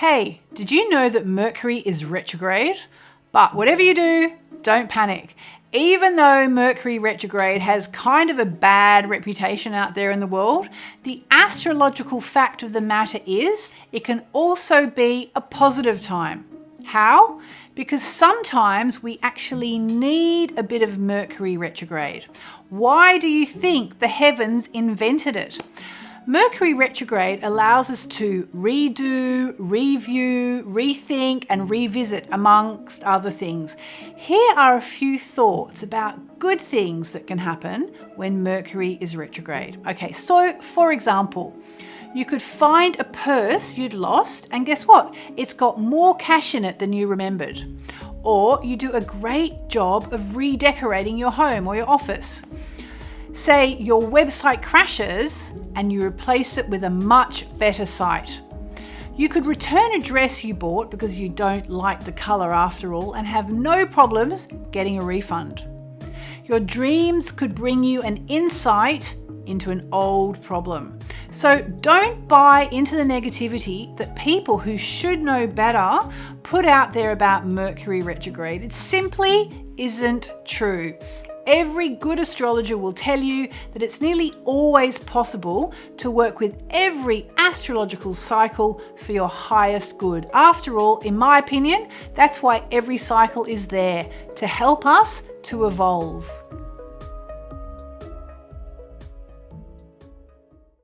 Hey, did you know that Mercury is retrograde? But whatever you do, don't panic. Even though Mercury retrograde has kind of a bad reputation out there in the world, the astrological fact of the matter is it can also be a positive time. How? Because sometimes we actually need a bit of Mercury retrograde. Why do you think the heavens invented it? Mercury retrograde allows us to redo, review, rethink, and revisit, amongst other things. Here are a few thoughts about good things that can happen when Mercury is retrograde. Okay, so for example, you could find a purse you'd lost, and guess what? It's got more cash in it than you remembered. Or you do a great job of redecorating your home or your office. Say your website crashes and you replace it with a much better site. You could return a dress you bought because you don't like the color after all and have no problems getting a refund. Your dreams could bring you an insight into an old problem. So don't buy into the negativity that people who should know better put out there about Mercury retrograde. It simply isn't true. Every good astrologer will tell you that it's nearly always possible to work with every astrological cycle for your highest good. After all, in my opinion, that's why every cycle is there, to help us to evolve.